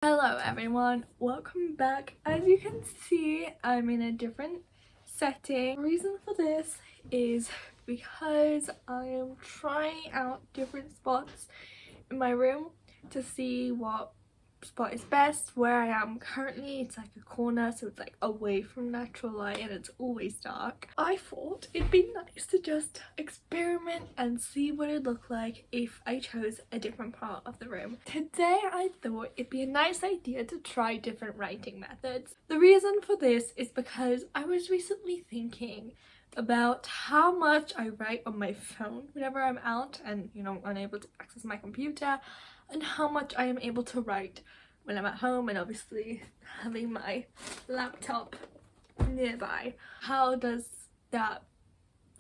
Hello everyone, welcome back. As you can see, I'm in a different setting. The reason for this is because I am trying out different spots in my room to see what spot is best. Where I am currently, it's like a corner, so it's like away from natural light and it's always dark. I thought it'd be nice to just experiment and see what it'd look like if I chose a different part of the room. Today I thought it'd be a nice idea to try different writing methods. The reason for this is because I was recently thinking about how much I write on my phone whenever I'm out and unable to access my computer, and how much I am able to write when I'm at home, and obviously having my laptop nearby. How does that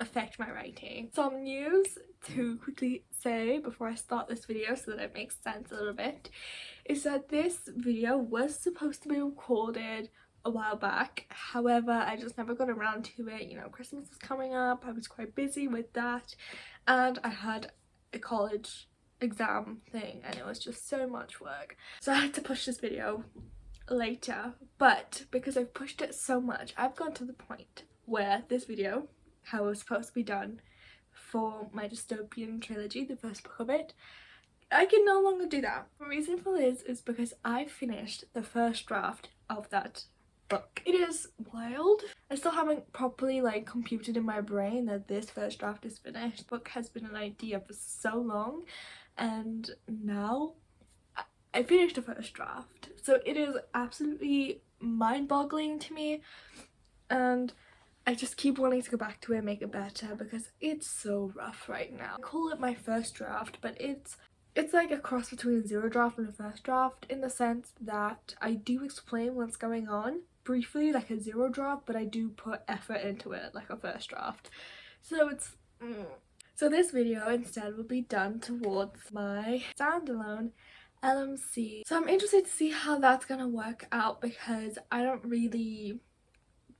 affect my writing? Some news to quickly say before I start this video so that it makes sense a little bit is that this video was supposed to be recorded a while back. However, I just never got around to it. Christmas was coming up, I was quite busy with that, and I had a college exam thing and it was just so much work, so I had to push this video later. But because I've pushed it so much, I've gone to the point where this video, how it was supposed to be done for my dystopian trilogy, the first book of it, I can no longer do that. The reason for this is because I finished the first draft of that book. It is wild. I still haven't properly computed in my brain that this first draft is finished. The book has been an idea for so long, and now I finished the first draft, so it is absolutely mind-boggling to me, and I just keep wanting to go back to it and make it better because it's so rough right now. I call it my first draft, but it's like a cross between a zero draft and a first draft, in the sense that I do explain what's going on briefly like a zero draft, but I do put effort into it like a first draft. So it's So this video instead will be done towards my standalone LMC. So I'm interested to see how that's gonna work out, because I don't really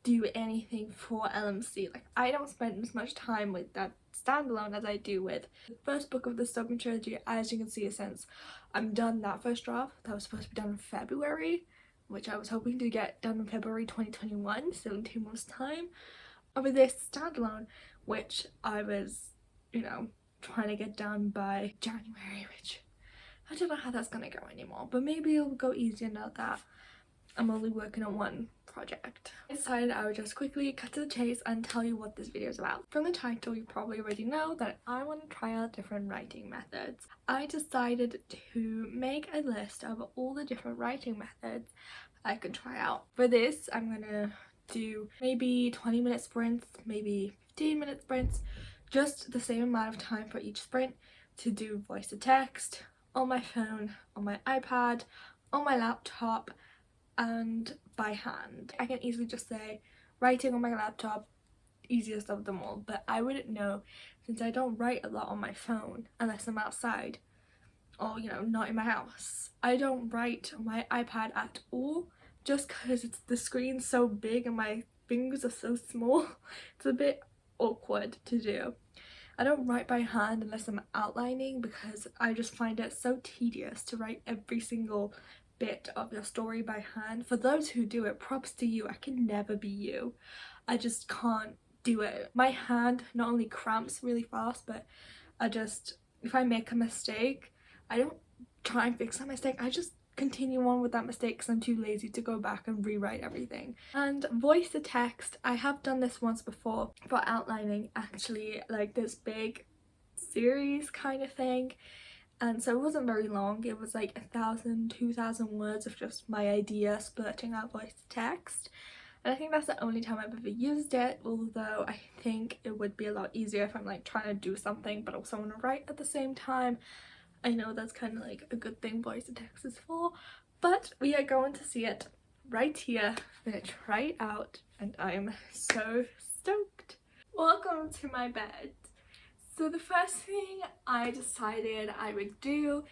do anything for LMC. I don't spend as much time with that standalone as I do with the first book of the dystopian trilogy. As you can see, since I'm done that first draft, that was supposed to be done in February, which I was hoping to get done in February 2021, so in 2 months time. Over this standalone, which I was trying to get done by January, which I don't know how that's gonna go anymore, but maybe it'll go easier now that I'm only working on one project. I decided I would just quickly cut to the chase and tell you what this video is about. From the title, you probably already know that I want to try out different writing methods. I decided to make a list of all the different writing methods I could try out. For this, I'm gonna do maybe 20-minute sprints, maybe 15-minute sprints, just the same amount of time for each sprint, to do voice to text on my phone, on my iPad, on my laptop, and by hand. I can easily just say writing on my laptop, easiest of them all, but I wouldn't know since I don't write a lot on my phone unless I'm outside or not in my house. I don't write on my iPad at all, just because the screen's so big and my fingers are so small. It's a bit awkward to do. I don't write by hand unless I'm outlining, because I just find it so tedious to write every single bit of your story by hand. For those who do it, props to you. I can never be you. I just can't do it. My hand not only cramps really fast, but if I make a mistake, I don't try and fix that mistake. I just continue on with that mistake because I'm too lazy to go back and rewrite everything. And voice to text, I have done this once before for outlining, actually, this big series kind of thing, and so it wasn't very long. It was 1,000, 2,000 words of just my idea splurting out voice to text, and I think that's the only time I've ever used it, although I think it would be a lot easier if I'm trying to do something but also want to write at the same time. I know that's kind of a good thing voice to text is for, but we are going to see it right here. I'm gonna try it out and I'm so stoked. Welcome to my bed. So the first thing I decided I would do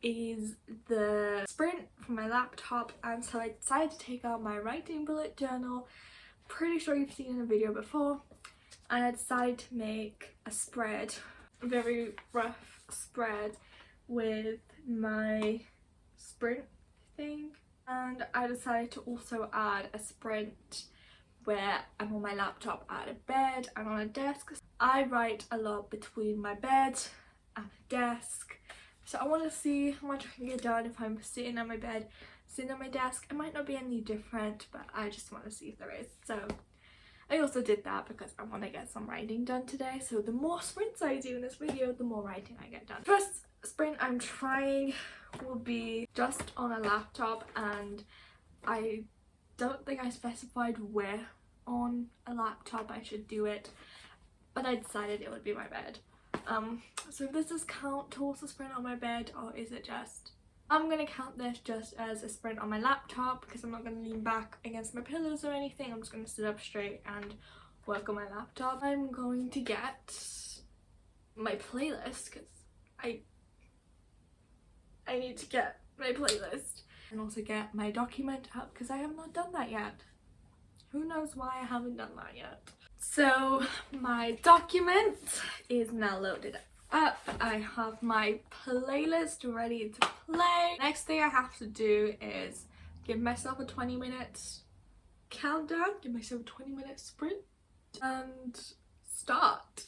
is the sprint from my laptop, and so I decided to take out my writing bullet journal. Pretty sure you've seen it in a video before, and I decided to make a spread, a very rough spread, with my sprint thing. And I decided to also add a sprint where I'm on my laptop at a bed and on a desk. I write a lot between my bed and a desk, so I want to see how much I can get done if I'm sitting at my bed, sitting at my desk. It might not be any different, but I just want to see if there is. So I also did that because I want to get some writing done today, so the more sprints I do in this video, the more writing I get done. First sprint I'm trying will be just on a laptop, and I don't think I specified where on a laptop I should do it, but I decided it would be my bed. So if this does count towards a sprint on my bed, or is it just... I'm gonna count this just as a sprint on my laptop because I'm not gonna lean back against my pillows or anything. I'm just gonna sit up straight and work on my laptop. I'm going to get my playlist because I need to get my playlist, and also get my document up because I have not done that yet. Who knows why I haven't done that yet. So my document is now loaded up. I have my playlist ready to play. Next thing I have to do is give myself a 20-minute countdown, give myself a 20-minute sprint, and start.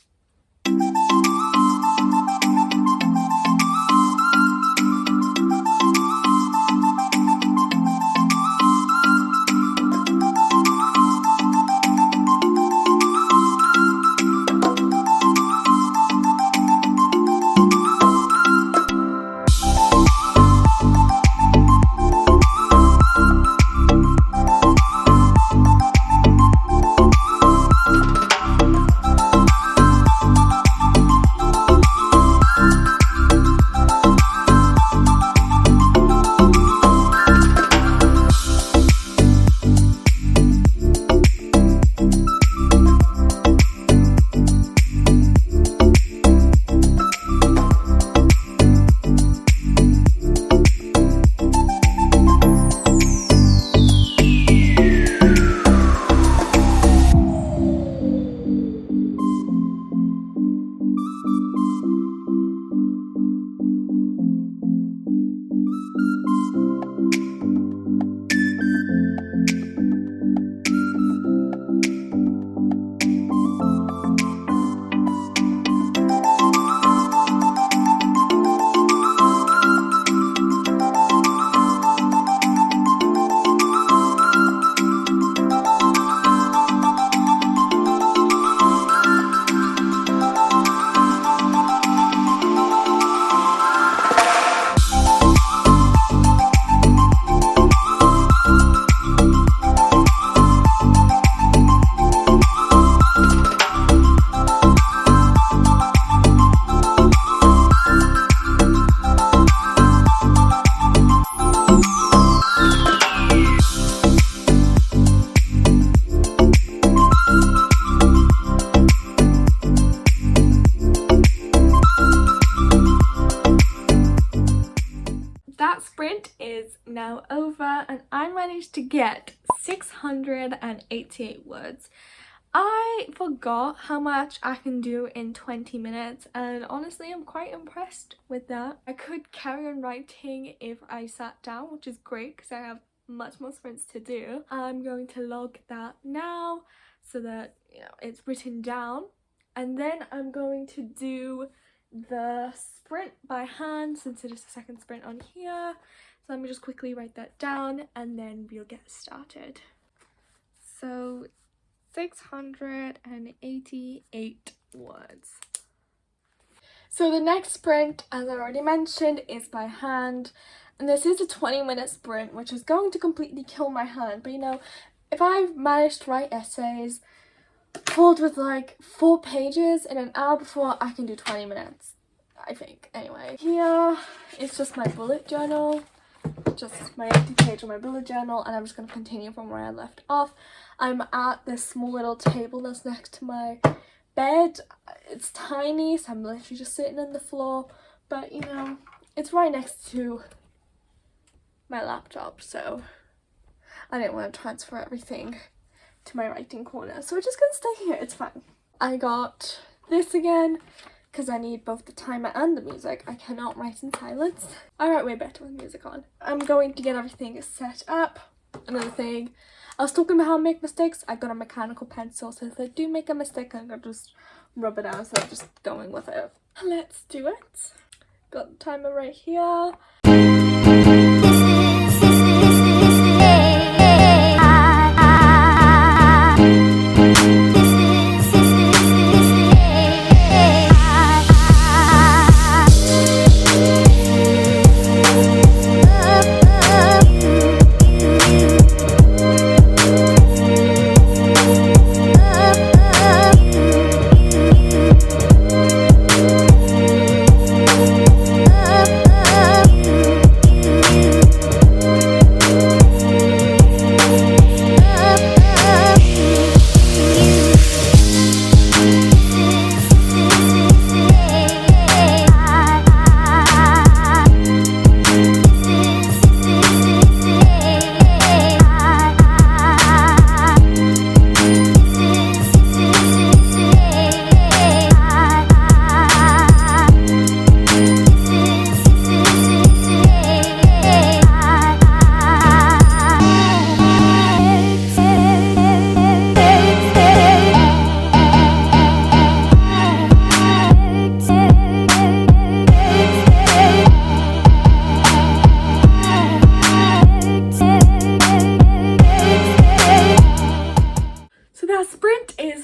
Sprint is now over and I managed to get 688 words. I forgot how much I can do in 20 minutes and honestly I'm quite impressed with that. I could carry on writing if I sat down, which is great because I have much more sprints to do. I'm going to log that now so that it's written down, and then I'm going to do the sprint by hand since it is the second sprint on here. So let me just quickly write that down and then we'll get started. So 688 words. So the next sprint, as I already mentioned, is by hand, and this is a 20-minute sprint, which is going to completely kill my hand. But if I've managed to write essays filled with like 4 pages in an hour before, I can do 20 minutes, I think. Anyway, here is just my bullet journal, just my empty page on my bullet journal, and I'm just going to continue from where I left off. I'm at this small little table that's next to my bed. It's tiny, so I'm literally just sitting on the floor, but it's right next to my laptop, so I didn't want to transfer everything to my writing corner, so we're just gonna stay here. It's fine. I got this again. because I need both the timer and the music. I cannot write in silence. I write way better with music on. I'm going to get everything set up. Another thing, I was talking about how I make mistakes. I got a mechanical pencil, so if I do make a mistake, I'm gonna just rub it out instead of just going with it. Let's do it. Got the timer right here.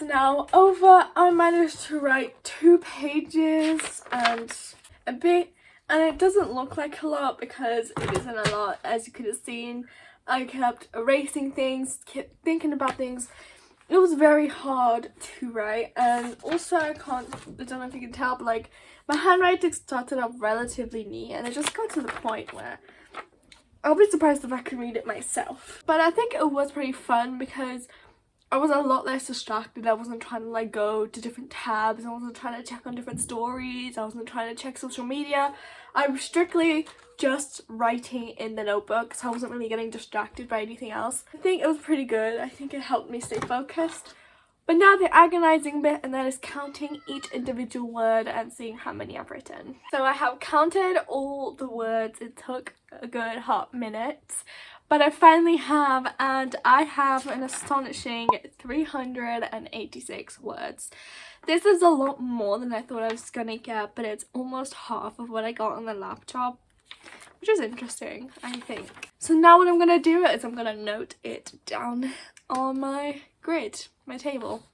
Now over, I managed to write 2 pages and a bit, and it doesn't look like a lot because it isn't a lot. As you could have seen, I kept erasing things, kept thinking about things. It was very hard to write, and also I don't know if you can tell, but like my handwriting started off relatively neat, and it just got to the point where I'll be surprised if I can read it myself. But I think it was pretty fun because I was a lot less distracted. I wasn't trying to like go to different tabs. I wasn't trying to check on different stories. I wasn't trying to check social media. I was strictly just writing in the notebook, so I wasn't really getting distracted by anything else. I think it was pretty good. I think it helped me stay focused. But now the agonizing bit, and that is counting each individual word and seeing how many I've written. So I have counted all the words. It took a good hot minute. But I finally have, and I have an astonishing 386 words. This is a lot more than I thought I was gonna get, but it's almost half of what I got on the laptop, which is interesting, I think. So now what I'm gonna do is I'm gonna note it down on my grid, my table,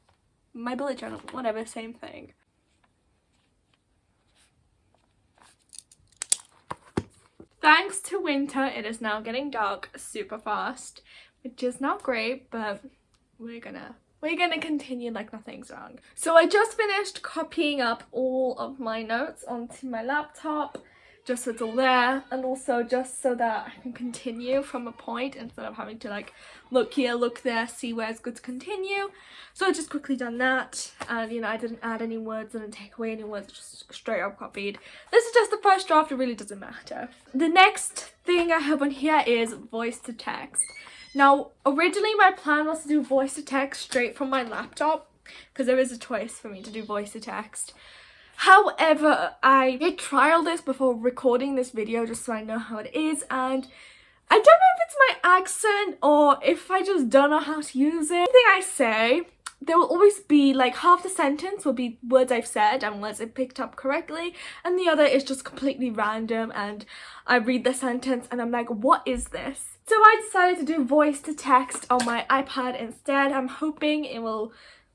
my bullet journal, whatever, same thing. Thanks to winter, it is now getting dark super fast, which is not great, but we're gonna continue like nothing's wrong. So I just finished copying up all of my notes onto my laptop, just so it's all there, and also just so that I can continue from a point instead of having to like look here, look there, see where it's good to continue. So I just quickly done that, and you know, I didn't add any words, didn't take away any words, just straight up copied. This is just the first draft, it really doesn't matter. The next thing I have on here is voice to text. Now originally my plan was to do voice to text straight from my laptop, because there is a choice for me to do voice to text. However, I did trial this before recording this video just so I know how it is, and I don't know if it's my accent or if I just don't know how to use it. Everything I say, there will always be like half the sentence will be words I've said and words I've picked up correctly, and the other is just completely random, and I read the sentence and I'm like, what is this? So I decided to do voice to text on my iPad instead. I'm hoping it will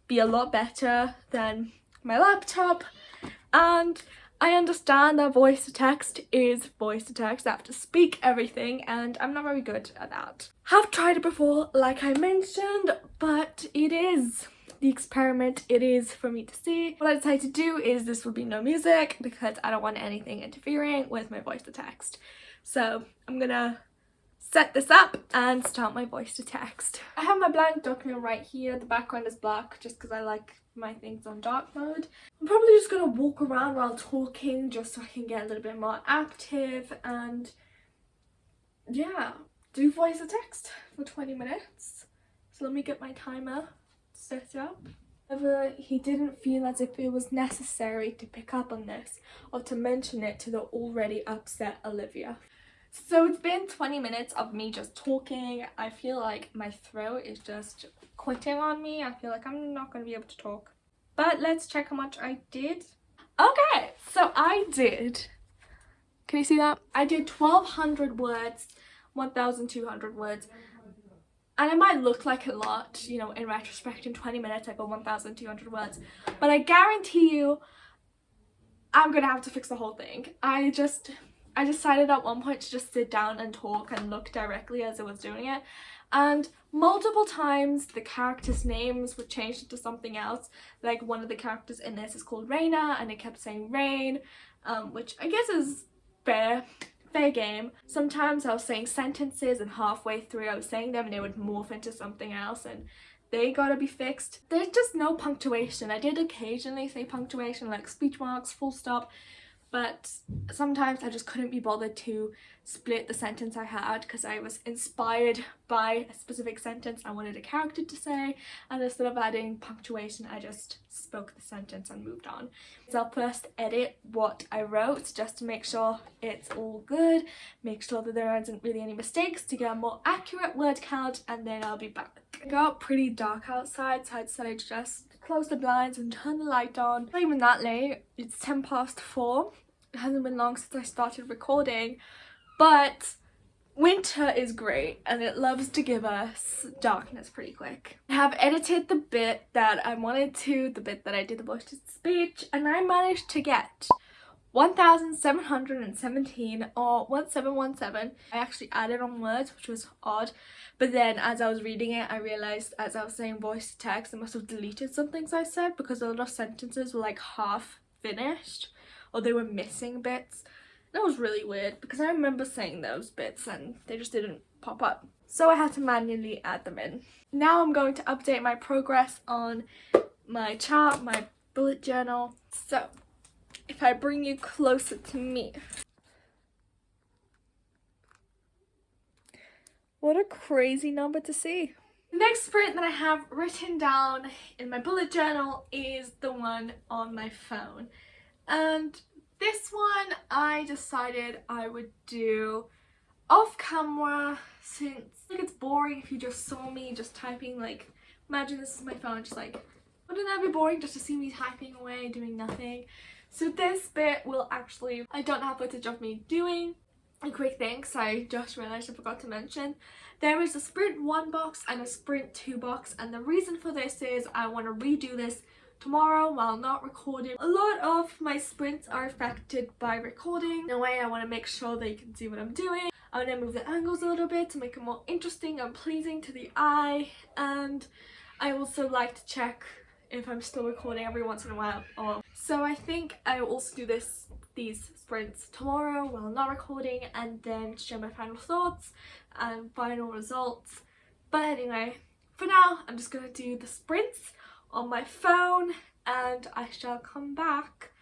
be a lot better than my laptop. And I understand that voice to text is voice to text. I have to speak everything, and I'm not very good at that. Have tried it before, like I mentioned, but it is the experiment. It is for me to see. What I decided to do is this will be no music because I don't want anything interfering with my voice to text. So I'm gonna set this up and start my voice to text. I have my blank document right here. The background is black just because I like my things on dark mode. I'm probably just gonna walk around while talking just so I can get a little bit more active and yeah, do voice to text for 20 minutes. So let me get my timer set up. However, he didn't feel as if it was necessary to pick up on this or to mention it to the already upset Olivia. So it's been 20 minutes of me just talking. I feel like my throat is just quitting on me. I feel like I'm not going to be able to talk. But let's check how much I did. Okay, so I did. Can you see that? I did 1,200 words, 1,200 words. And it might look like a lot, you know, in retrospect. In 20 minutes I got 1,200 words. But I guarantee you, I'm going to have to fix the whole thing. I decided at one point to just sit down and talk and look directly as I was doing it, and multiple times the characters' names were changed into something else. Like one of the characters in this is called Raina and it kept saying Rain, which I guess is fair game. Sometimes I was saying sentences and halfway through I was saying them and they would morph into something else, and they gotta be fixed. There's just no punctuation. I did occasionally say punctuation, like speech marks, full stop, but sometimes I just couldn't be bothered to split the sentence I had because I was inspired by a specific sentence I wanted a character to say, and instead of adding punctuation I just spoke the sentence and moved on. So I'll first edit what I wrote just to make sure it's all good, make sure that there aren't really any mistakes to get a more accurate word count, and then I'll be back. It got pretty dark outside, so I decided to just close the blinds and turn the light on. Not even that late, it's 4:10. It hasn't been long since I started recording, but winter is great and it loves to give us darkness pretty quick. I have edited the bit that I wanted to, the bit that I did the voice to speech, and I managed to get 1,717 or 1717. I actually added on words, which was odd, but then as I was reading it I realized as I was saying voice to text I must have deleted some things I said because a lot of sentences were like half finished or they were missing bits. That was really weird because I remember saying those bits and they just didn't pop up, so I had to manually add them in. Now I'm going to update my progress on my chart, my bullet journal. So if I bring you closer to me, what a crazy number to see. The next sprint that I have written down in my bullet journal is the one on my phone, and this one I decided I would do off camera since like it's boring if you just saw me just typing. Like imagine this is my phone, just like wouldn't that be boring just to see me typing away doing nothing? So this bit will actually, I don't have footage of me doing a quick thing because I just realized I forgot to mention there is a sprint 1 box and a sprint 2 box, and the reason for this is I want to redo this tomorrow while not recording. A lot of my sprints are affected by recording. In a way I want to make sure that you can see what I'm doing. I want to move the angles a little bit to make it more interesting and pleasing to the eye, and I also like to check if I'm still recording every once in a while. So I think I will also do these sprints tomorrow while not recording, and then share my final thoughts and final results. But anyway, for now I'm just gonna do the sprints on my phone and I shall come back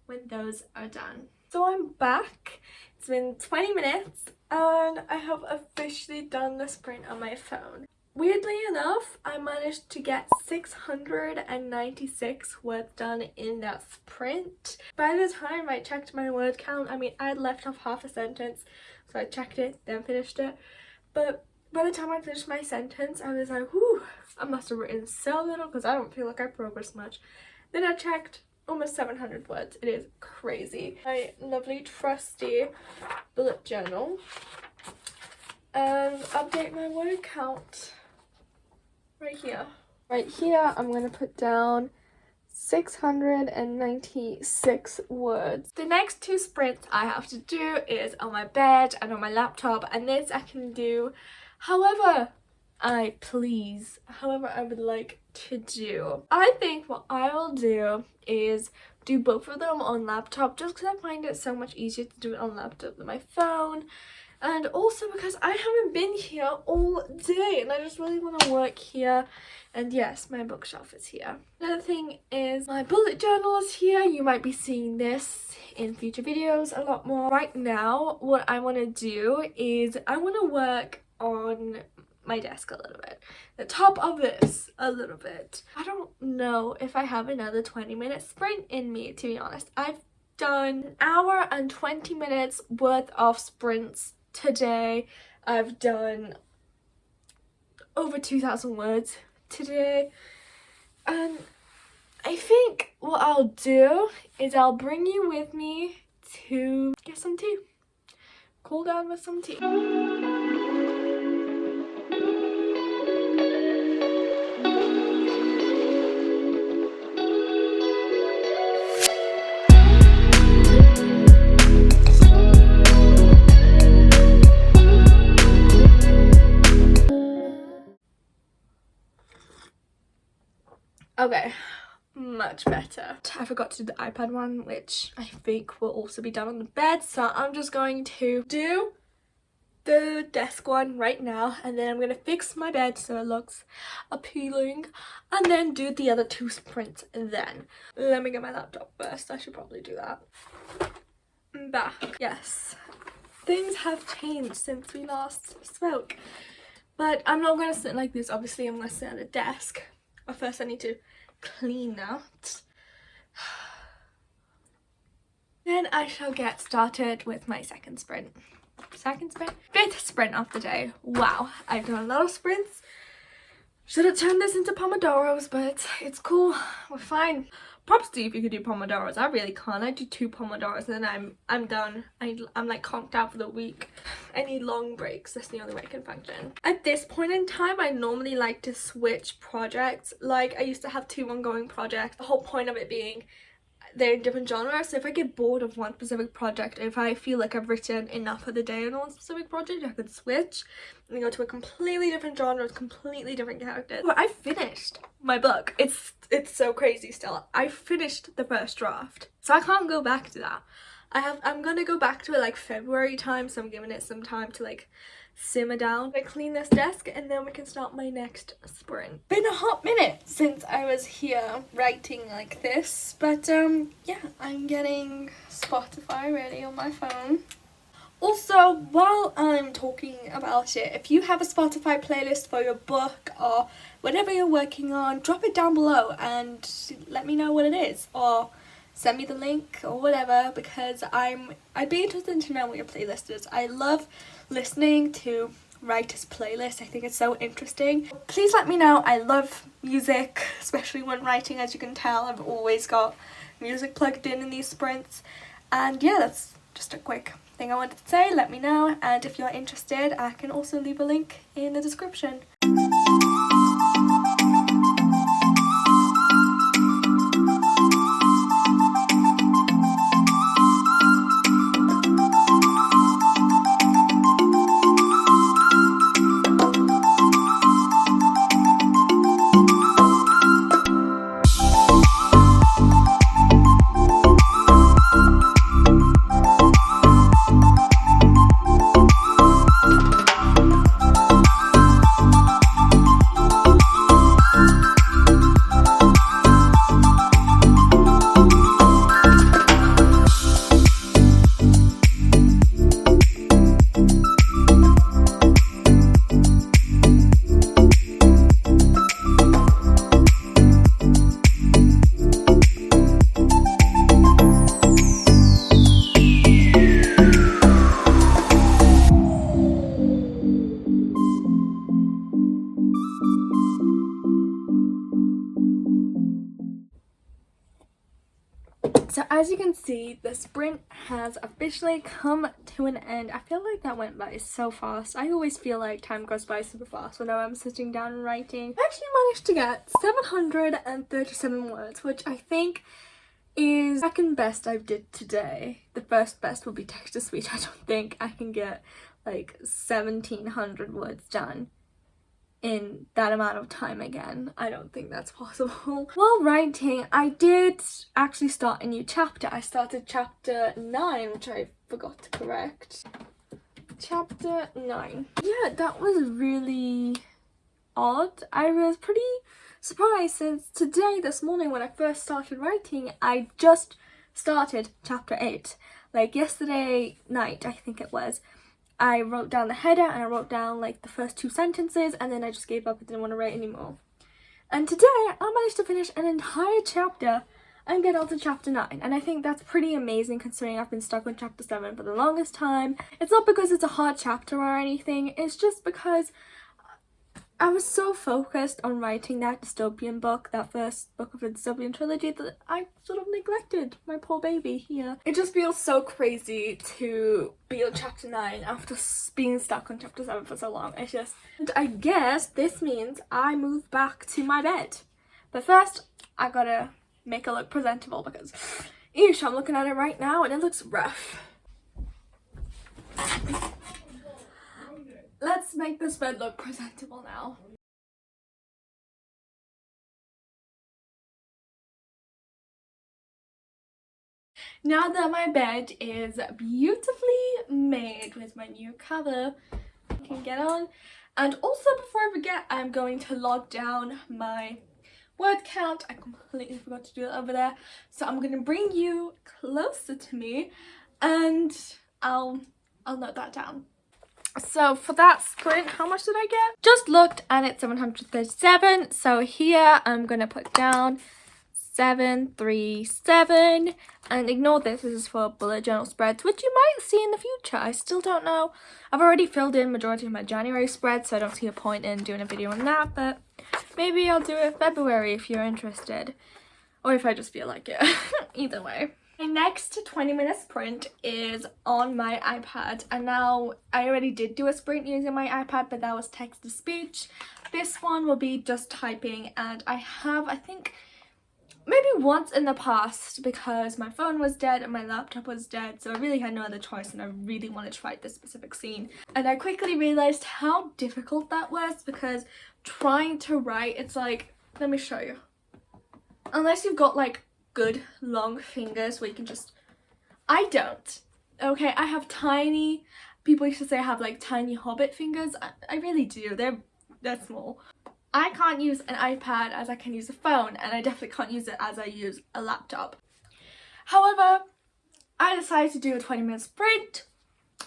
when those are done. So I'm back. It's been 20 minutes and I have officially done the sprint on my phone. Weirdly enough, I managed to get 696 words done in that sprint. By the time I checked my word count, I mean, I had left off half a sentence, so I checked it, then finished it. But by the time I finished my sentence, I was like, whew, I must have written so little because I don't feel like I progressed much. Then I checked, almost 700 words. It is crazy. My lovely trusty bullet journal. And update my word count. Right here. Right here, I'm going to put down 696 words. The next 2 sprints I have to do is on my bed and on my laptop, and this I can do however I please, however I would like to do. I think what I will do is do both of them on laptop just because I find it so much easier to do it on laptop than my phone. And also because I haven't been here all day and I just really want to work here. And yes, my bookshelf is here. Another thing is my bullet journal is here. You might be seeing this in future videos a lot more. Right now, what I want to do is I want to work on my desk a little bit, the top of this a little bit. I don't know if I have another 20-minute sprint in me, to be honest. I've done an hour and 20 minutes worth of sprints today. I've done over 2,000 words today, and I think what I'll do is I'll bring you with me to get some tea. Cool down with some tea. Okay, much better. I forgot to do the iPad one, which I think will also be done on the bed, so I'm just going to do the desk one right now, and then I'm going to fix my bed so it looks appealing, and then do the other 2 sprints then. Let me get my laptop first. I should probably do that. I'm back. Yes, things have changed since we last spoke, but I'm not going to sit like this. Obviously I'm going to sit at a desk. But first I need to clean out. Then I shall get started with my second sprint. Fifth sprint of the day. Wow, I've done a lot of sprints. Should have turned this into Pomodoros, but it's cool. We're fine. Props to you if you could do Pomodoros. I really can't. I do 2 Pomodoros and then I'm done. I'm like conked out for the week. I need long breaks. That's the only way I can function. At this point in time, I normally like to switch projects. Like I used to have 2 ongoing projects. The whole point of it being they're in different genres, so if I get bored of one specific project, if I feel like I've written enough for the day on one specific project, I could switch and go to a completely different genre with completely different characters. But I finished my book. It's so crazy still. I finished the first draft, so I can't go back to that. I'm gonna go back to it like February time, so I'm giving it some time to like simmer down. I clean this desk and then we can start my next sprint. Been a hot minute since I was here writing like this, but yeah, I'm getting Spotify ready on my phone. Also, while I'm talking about it, if you have a Spotify playlist for your book or whatever you're working on, drop it down below and let me know what it is, or send me the link or whatever, because I'd be interested to know what your playlist is. I love listening to writers' playlists. I think it's so interesting. Please let me know. I love music, especially when writing. As you can tell, I've always got music plugged in these sprints. And yeah, that's just a quick thing I wanted to say. Let me know, and if you're interested, I can also leave a link in the description. So as you can see, the sprint has officially come to an end. I feel like that went by so fast. I always feel like time goes by super fast whenever I'm sitting down and writing. I actually managed to get 737 words, which I think is the second best I've did today. The first best would be text-to-speech. I don't think I can get like 1,700 words done in that amount of time again. I don't think that's possible. While writing, I did actually start a new chapter. I started chapter 9, which I forgot to correct. Chapter 9. Yeah, that was really odd. I was pretty surprised since today, this morning, when I first started writing, I just started chapter 8. Like yesterday night, I think it was, I wrote down the header and I wrote down like the first 2 sentences, and then I just gave up and didn't want to write anymore. And today I managed to finish an entire chapter and get on to chapter 9, and I think that's pretty amazing considering I've been stuck on chapter 7 for the longest time. It's not because it's a hard chapter or anything, it's just because I was so focused on writing that dystopian book, that first book of the dystopian trilogy, that I sort of neglected my poor baby here. It just feels so crazy to be on chapter 9 after being stuck on chapter 7 for so long. It's just, and I guess this means I move back to my bed. But first, I gotta make it look presentable because, eesh, I'm looking at it right now and it looks rough. Let's make this bed look presentable now. Now that my bed is beautifully made with my new cover, I can get on. And also, before I forget, I'm going to log down my word count. I completely forgot to do it over there. So I'm going to bring you closer to me and I'll note that down. So for that sprint, how much did I get? Just looked and it's 737. So here I'm gonna put down 737 and ignore this. This is for bullet journal spreads, which you might see in the future. I still don't know. I've already filled in majority of my January spreads, so I don't see a point in doing a video on that, but maybe I'll do it in February if you're interested, or if I just feel like it. Either way. My next 20-minute sprint is on my iPad, and now I already did do a sprint using my iPad, but that was text to speech. This one will be just typing, and I have, I think, maybe once in the past because my phone was dead and my laptop was dead, so I really had no other choice and I really wanted to write this specific scene. And I quickly realized how difficult that was because trying to write, it's like, let me show you. Unless you've got like good long fingers where you can just, I don't, okay, I have tiny, people used to say I have like tiny hobbit fingers. I really do, they're small. I can't use an iPad as I can use a phone, and I definitely can't use it as I use a laptop. However, I decided to do a 20-minute sprint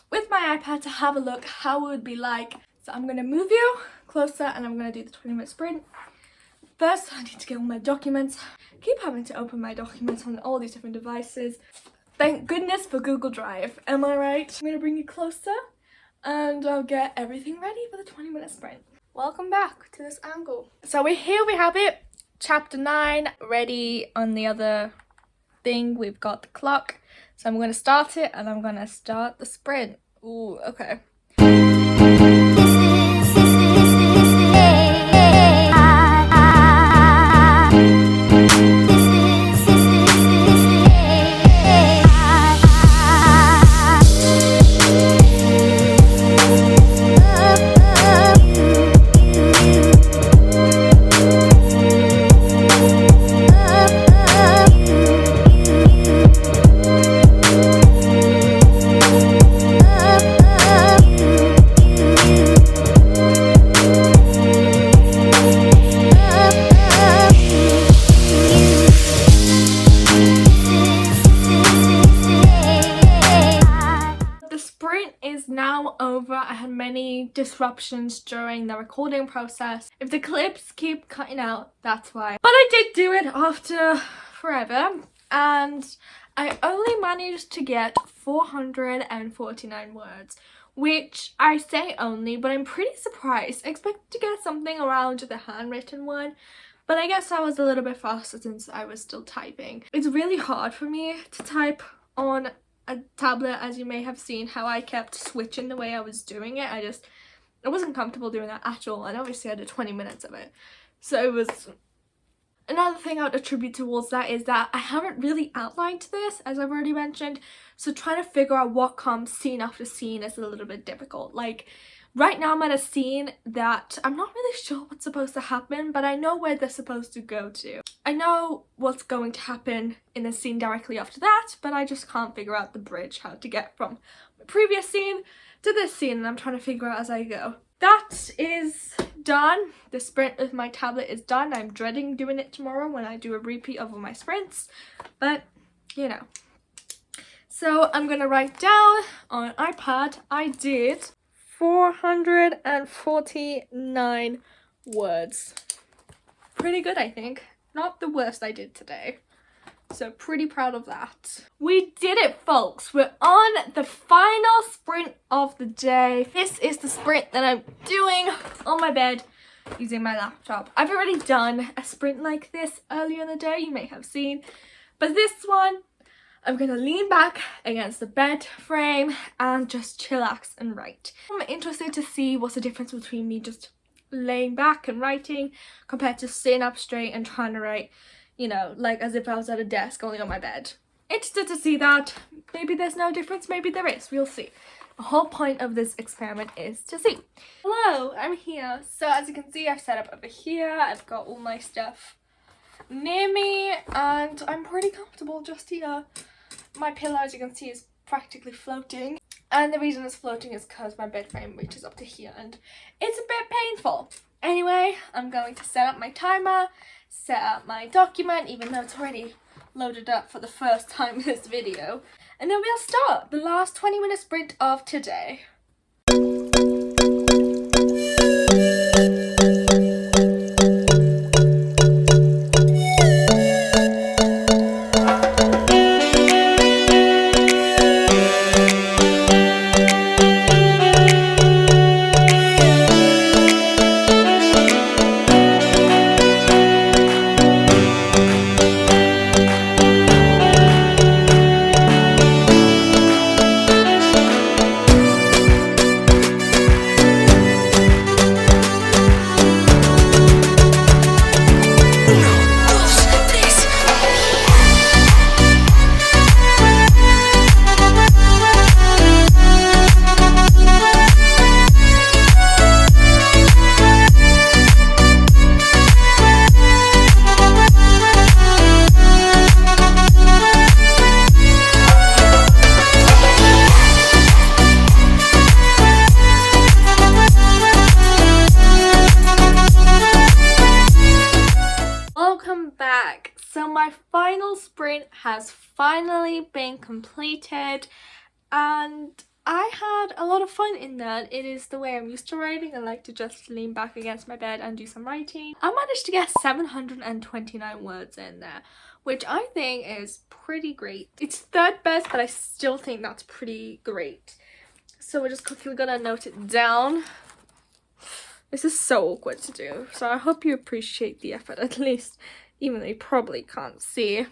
with my iPad to have a look how it would be like. So I'm going to move you closer and I'm going to do the 20-minute sprint. First, I need to get all my documents. I keep having to open my documents on all these different devices. Thank goodness for Google Drive, am I right? I'm going to bring you closer and I'll get everything ready for the 20-minute sprint. Welcome back to this angle. So here we have it, chapter 9 ready. On the other thing we've got the clock, so I'm going to start it and I'm going to start the sprint. Ooh, okay. Now over. I had many disruptions during the recording process. If the clips keep cutting out, that's why. But I did do it after forever, and I only managed to get 449 words, which I say only, but I'm pretty surprised. I expected to get something around the handwritten one, but I guess I was a little bit faster since I was still typing. It's really hard for me to type on a tablet, as you may have seen how I kept switching the way I was doing it. I wasn't comfortable doing that at all, and obviously I did 20 minutes of it. So it was, another thing I would attribute towards that is that I haven't really outlined this, as I've already mentioned, so trying to figure out what comes scene after scene is a little bit difficult. Like right now I'm at a scene that I'm not really sure what's supposed to happen, but I know where they're supposed to go to. I know what's going to happen in the scene directly after that, but I just can't figure out the bridge, how to get from the previous scene to this scene, and I'm trying to figure out as I go. That is done. The sprint with my tablet is done. I'm dreading doing it tomorrow when I do a repeat of all my sprints, but you know. So I'm gonna write down on an iPad. I did 449 words. Pretty good, I think. Not the worst I did today. So pretty proud of that. We did it, folks. We're on the final sprint of the day. This is the sprint that I'm doing on my bed using my laptop. I've already done a sprint like this earlier in the day, you may have seen. But this one, I'm gonna lean back against the bed frame and just chillax and write. I'm interested to see what's the difference between me just laying back and writing compared to sitting up straight and trying to write, you know, like as if I was at a desk only on my bed. Interested to see that. Maybe there's no difference, maybe there is, we'll see. The whole point of this experiment is to see. Hello, I'm here. So as you can see, I've set up over here. I've got all my stuff near me and I'm pretty comfortable just here. My pillow, as you can see, is practically floating. And the reason it's floating is because my bed frame reaches up to here and it's a bit painful. Anyway, I'm going to set up my timer, set up my document, even though it's already loaded up for the first time in this video. And then we'll start the last 20-minute sprint of today. So my final sprint has finally been completed and I had a lot of fun in that. It is the way I'm used to writing. I like to just lean back against my bed and do some writing. I managed to get 729 words in there, which I think is pretty great. It's third best, but I still think that's pretty great. So we're just quickly gonna note it down. This is so awkward to do, so I hope you appreciate the effort at least, even though you probably can't see.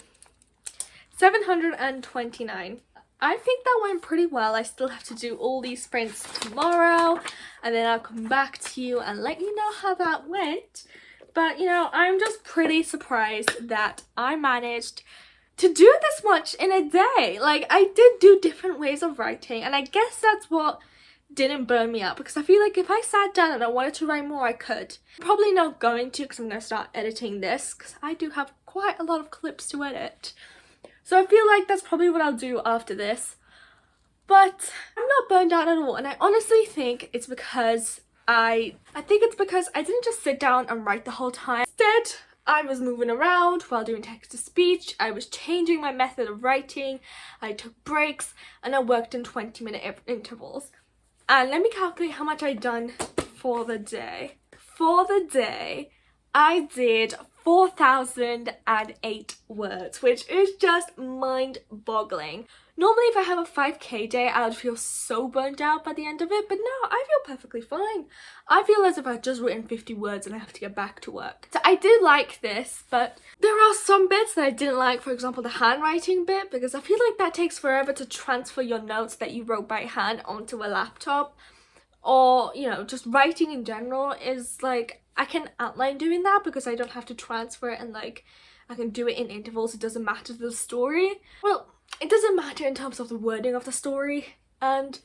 729. I think that went pretty well. I still have to do all these sprints tomorrow and then I'll come back to you and let you know how that went. But you know, I'm just pretty surprised that I managed to do this much in a day. Like, I did do different ways of writing and I guess that's what didn't burn me out, because I feel like if I sat down and I wanted to write more, I could. Probably not going to, because I'm going to start editing this, because I do have quite a lot of clips to edit. So I feel like that's probably what I'll do after this. But I'm not burned out at all, and I honestly think it's because I didn't just sit down and write the whole time. Instead, I was moving around while doing text-to-speech, I was changing my method of writing, I took breaks, and I worked in 20-minute intervals. And let me calculate how much I've done for the day. For the day, I did 4,008 words, which is just mind-boggling. Normally, if I have a 5k day, I would feel so burnt out by the end of it, but no, I feel perfectly fine. I feel as if I've just written 50 words and I have to get back to work. So I did like this, but there are some bits that I didn't like, for example, the handwriting bit, because I feel like that takes forever to transfer your notes that you wrote by hand onto a laptop. Or, you know, just writing in general is like, I can outline doing that because I don't have to transfer it and like, I can do it in intervals, it doesn't matter to the story. Well, it doesn't matter in terms of the wording of the story, and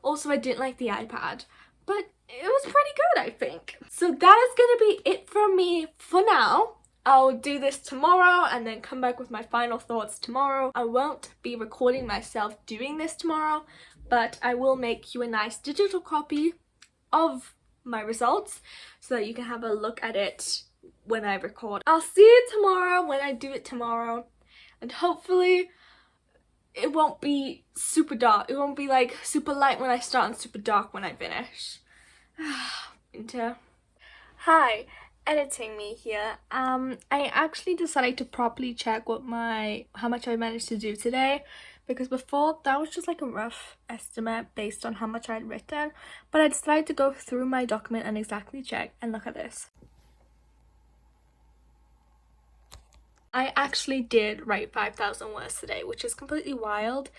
also I didn't like the iPad, but it was pretty good, I think. So that is gonna be it from me for now. I'll do this tomorrow and then come back with my final thoughts tomorrow. I won't be recording myself doing this tomorrow, but I will make you a nice digital copy of my results so that you can have a look at it when I record. I'll see you tomorrow when I do it tomorrow, and hopefully it won't be super dark. It won't be like super light when I start and super dark when I finish. Winter. Hi, editing me here. I actually decided to properly check how much I managed to do today, because before that was just like a rough estimate based on how much I had written, but I decided to go through my document and exactly check, and look at this. I actually did write 5,000 words today, which is completely wild.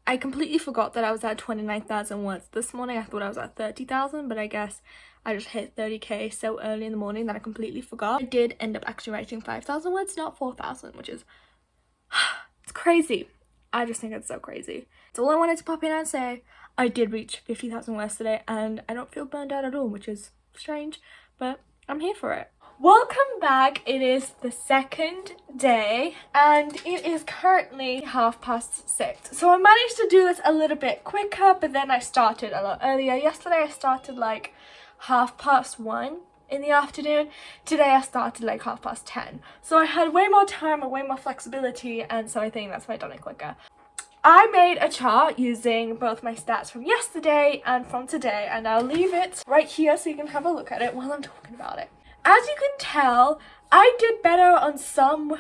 I completely forgot that I was at 29,000 words this morning. I thought I was at 30,000, but I guess I just hit 30k so early in the morning that I completely forgot. I did end up actually writing 5,000 words, not 4,000, which is it's crazy. I just think it's so crazy. That's all I wanted to pop in and say. I did reach 50,000 words today, and I don't feel burned out at all, which is strange, but I'm here for it. Welcome back. It is the second day and it is currently 6:30. So I managed to do this a little bit quicker, but then I started a lot earlier. Yesterday I started like 1:30 in the afternoon. Today I started like 10:30. So I had way more time and way more flexibility, and so I think that's why I done it quicker. I made a chart using both my stats from yesterday and from today, and I'll leave it right here so you can have a look at it while I'm talking about it. As you can tell, I did better on some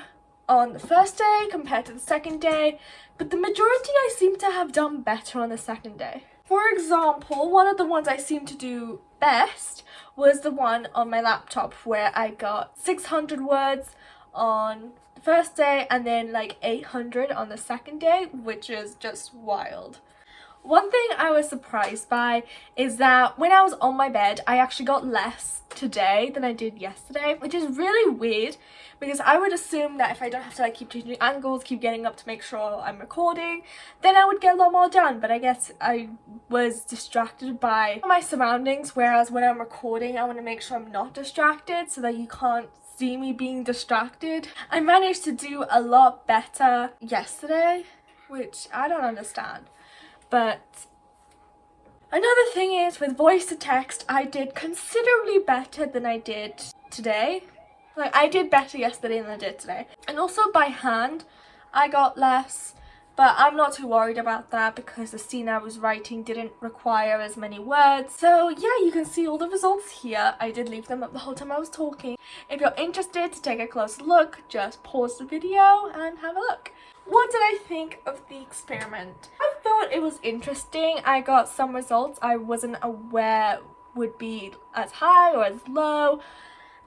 on the first day compared to the second day, but the majority I seem to have done better on the second day. For example, one of the ones I seemed to do best was the one on my laptop where I got 600 words on the first day and then like 800 on the second day, which is just wild. One thing I was surprised by is that when I was on my bed, I actually got less today than I did yesterday, which is really weird because I would assume that if I don't have to like keep changing angles, keep getting up to make sure I'm recording, then I would get a lot more done. But I guess I was distracted by my surroundings, whereas when I'm recording, I want to make sure I'm not distracted so that you can't see me being distracted. I managed to do a lot better yesterday, which I don't understand. But another thing is, with voice to text, I did considerably better than I did today. Like, I did better yesterday than I did today. And also by hand, I got less, but I'm not too worried about that because the scene I was writing didn't require as many words. So yeah, you can see all the results here. I did leave them up the whole time I was talking. If you're interested to take a closer look, just pause the video and have a look. What did I think of the experiment? I thought it was interesting. I got some results I wasn't aware would be as high or as low,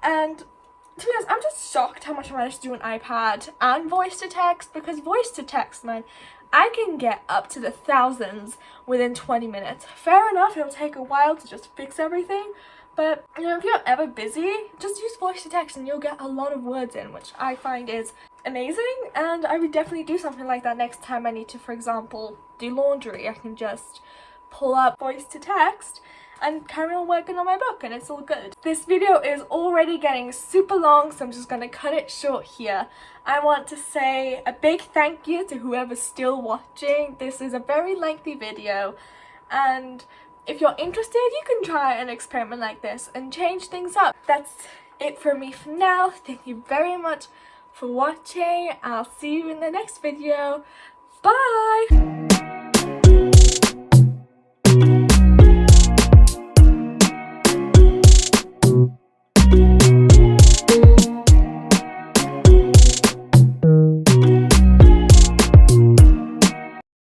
and to be honest, I'm just shocked how much I managed to do on iPad and voice to text, because voice to text, man, I can get up to the thousands within 20 minutes. Fair enough, it'll take a while to just fix everything, but you know, if you're ever busy, just use voice to text and you'll get a lot of words in, which I find is amazing, and I would definitely do something like that next time I need to, for example, do laundry. I can just pull up voice to text and carry on working on my book and it's all good. This video is already getting super long, so I'm just gonna cut it short here. I want to say a big thank you to whoever's still watching. This is a very lengthy video, and if you're interested, you can try an experiment like this and change things up. That's it for me for now. Thank you very much for watching. I'll see you in the next video. Bye!